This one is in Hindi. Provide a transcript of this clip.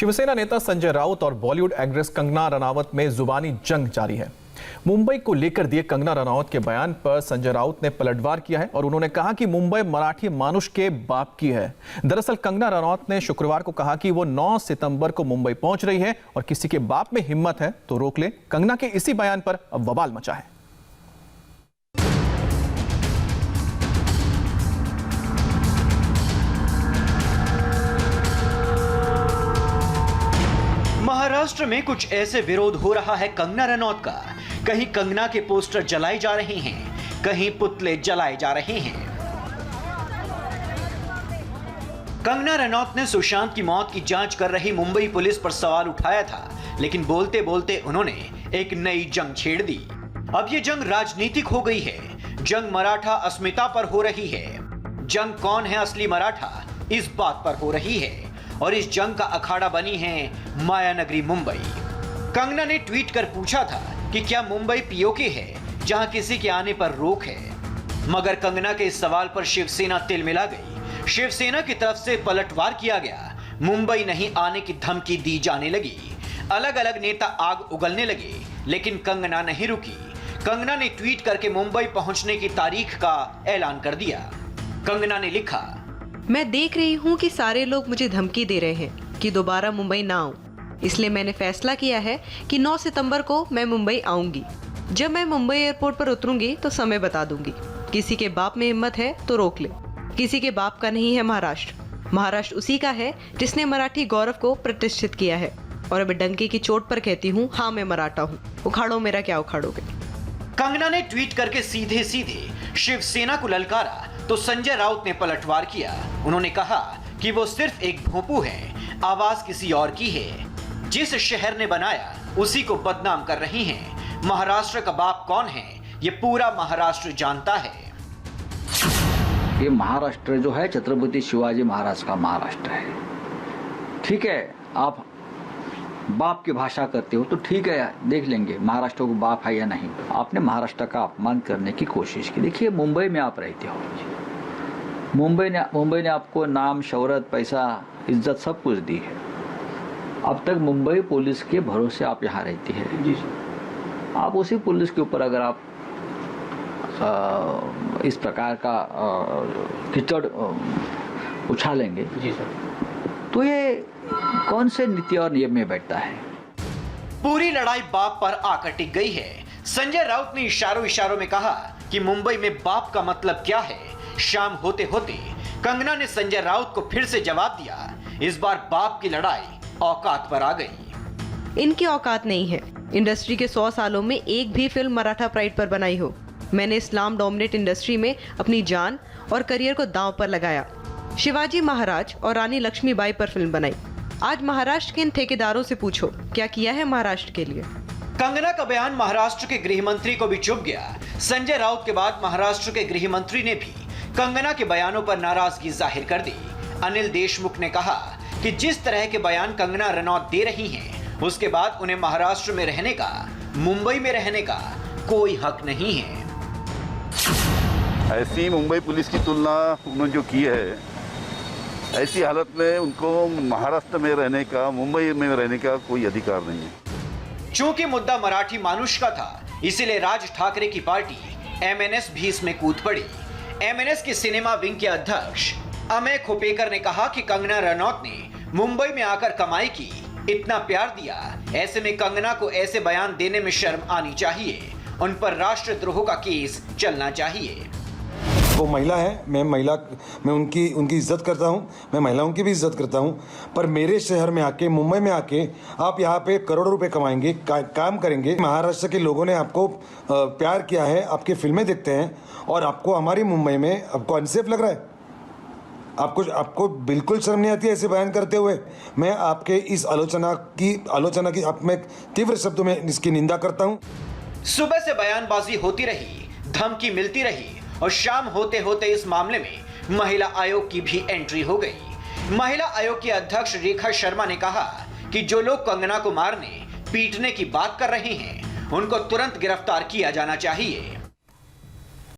शिवसेना नेता संजय राउत और बॉलीवुड एक्ट्रेस कंगना रनावत में जुबानी जंग जारी है। मुंबई को लेकर दिए कंगना रनावत के बयान पर संजय राउत ने पलटवार किया है और उन्होंने कहा कि मुंबई मराठी मानुष के बाप की है। दरअसल कंगना रनावत ने शुक्रवार को कहा कि वो 9 सितंबर को मुंबई पहुंच रही है और किसी के बाप में हिम्मत है तो रोक ले। कंगना के इसी बयान पर अब बवाल मचा है। महाराष्ट्र में कुछ ऐसे विरोध हो रहा है कंगना रनौत का। कहीं कंगना के पोस्टर जलाए जा रहे हैं, कहीं पुतले जलाए जा रहे हैं। कंगना रनौत ने सुशांत की मौत की जांच कर रही मुंबई पुलिस पर सवाल उठाया था, लेकिन बोलते बोलते उन्होंने एक नई जंग छेड़ दी। अब ये जंग राजनीतिक हो गई है। जंग मराठा अस्मिता पर हो रही है। जंग कौन है असली मराठा, इस बात पर हो रही है और इस जंग का अखाड़ा बनी है मायानगरी मुंबई। कंगना ने ट्वीट कर पूछा था कि क्या मुंबई पीओके है जहां किसी के आने पर रोक है, मगर कंगना के इस सवाल पर शिवसेना तिलमिला गई। शिवसेना की तरफ से पलटवार किया गया। मुंबई नहीं आने की धमकी दी जाने लगी। अलग अलग नेता आग उगलने लगे, लेकिन कंगना नहीं रुकी। कंगना ने ट्वीट करके मुंबई पहुंचने की तारीख का ऐलान कर दिया। कंगना ने लिखा, मैं देख रही हूँ कि सारे लोग मुझे धमकी दे रहे हैं कि दोबारा मुंबई ना आऊं, इसलिए मैंने फैसला किया है कि 9 सितंबर को मैं मुंबई आऊंगी। जब मैं मुंबई एयरपोर्ट पर उतरूंगी तो समय बता दूंगी। किसी के बाप में हिम्मत है तो रोक ले। किसी के बाप का नहीं है महाराष्ट्र। महाराष्ट्र उसी का है जिसने मराठी गौरव को प्रतिष्ठित किया है। और अब डंके की चोट पर कहती हूँ, हाँ मैं मराठा हूँ, उखाड़ो मेरा क्या उखाड़ोगे। कंगना ने ट्वीट करके सीधे सीधे शिवसेना को ललकारा तो संजय राउत ने पलटवार किया। उन्होंने कहा कि वो सिर्फ एक भोंपू है, आवाज किसी और की है। जिस शहर ने बनाया उसी को बदनाम कर रही हैं। महाराष्ट्र का बाप कौन है ये पूरा महाराष्ट्र जानता है। ये महाराष्ट्र जो है छत्रपति शिवाजी महाराज का महाराष्ट्र है। ठीक है, आप बाप की भाषा करते हो तो ठीक है, देख लेंगे महाराष्ट्र को बाप है या नहीं। आपने महाराष्ट्र का अपमान करने की कोशिश की। देखिए, मुंबई में आप रहते हो। मुंबई ने आपको नाम, शोहरत, पैसा, इज्जत सब कुछ दी है। अब तक मुंबई पुलिस के भरोसे आप यहाँ रहती है। जी सर। आप उसी पुलिस के ऊपर अगर आप इस प्रकार का कीचड़ उछालेंगे, जी सर, तो ये कौन से नीति और नियम में बैठता है। पूरी लड़ाई बाप पर आकर टिक गई है। संजय राउत ने इशारों में कहा कि मुंबई में बाप का मतलब क्या है। शाम होते होते कंगना ने संजय राउत को फिर से जवाब दिया। इस बार बाप की लड़ाई औकात पर आ गई। इनकी औकात नहीं है इंडस्ट्री के 100 सालों में एक भी फिल्म मराठा प्राइड पर बनाई हो। मैंने इस्लाम डोमिनेट इंडस्ट्री में अपनी जान और करियर को दांव पर लगाया। शिवाजी महाराज और रानी लक्ष्मीबाई पर फिल्म बनाई। आज महाराष्ट्र के इन ठेकेदारों से पूछो क्या किया है महाराष्ट्र के लिए। कंगना का बयान महाराष्ट्र के गृह मंत्री को भी चुभ गया। संजय राउत के बाद महाराष्ट्र के गृह मंत्री ने भी कंगना के बयानों पर नाराजगी जाहिर कर दी। अनिल देशमुख ने कहा कि जिस तरह के बयान कंगना रनौत दे रही हैं, उसके बाद उन्हें महाराष्ट्र में रहने का, मुंबई में रहने का कोई हक नहीं है। ऐसी मुंबई पुलिस की तुलना उन्होंने जो की है, ऐसी हालत में उनको महाराष्ट्र में रहने का, मुंबई में रहने का कोई अधिकार नहीं है। चूंकि मुद्दा मराठी मानुष का था, इसीलिए राज ठाकरे की पार्टी एमएनएस भी इसमें कूद पड़ी। एमएनएस के सिनेमा विंग के अध्यक्ष अमेय खोपेकर ने कहा कि कंगना रनौत ने मुंबई में आकर कमाई की, इतना प्यार दिया, ऐसे में कंगना को ऐसे बयान देने में शर्म आनी चाहिए। उन पर राष्ट्रद्रोह का केस चलना चाहिए। वो महिला है, मैं उनकी इज्जत करता हूँ, मैं महिलाओं की भी इज्जत करता हूँ। पर मेरे शहर में आके, मुंबई में आके आप यहाँ पे करोड़ों रुपए कमाएंगे, काम करेंगे। महाराष्ट्र के लोगों ने आपको प्यार किया है, आपकी फिल्में देखते हैं और आपको हमारी मुंबई में आपको अनसेफ लग रहा है। आपको बिल्कुल शर्म नहीं आती ऐसे बयान करते हुए। मैं आपके इस आलोचना की आप में तीव्र शब्दों में इसकी निंदा करता हूँ। सुबह से बयानबाजी होती रही, धमकी मिलती रही और शाम होते होते इस मामले में महिला आयोग की भी एंट्री हो गई। महिला आयोग की अध्यक्ष रेखा शर्मा ने कहा कि जो लोग कंगना को मारने, पीटने की बात कर रहे हैं, उनको तुरंत गिरफ्तार किया जाना चाहिए।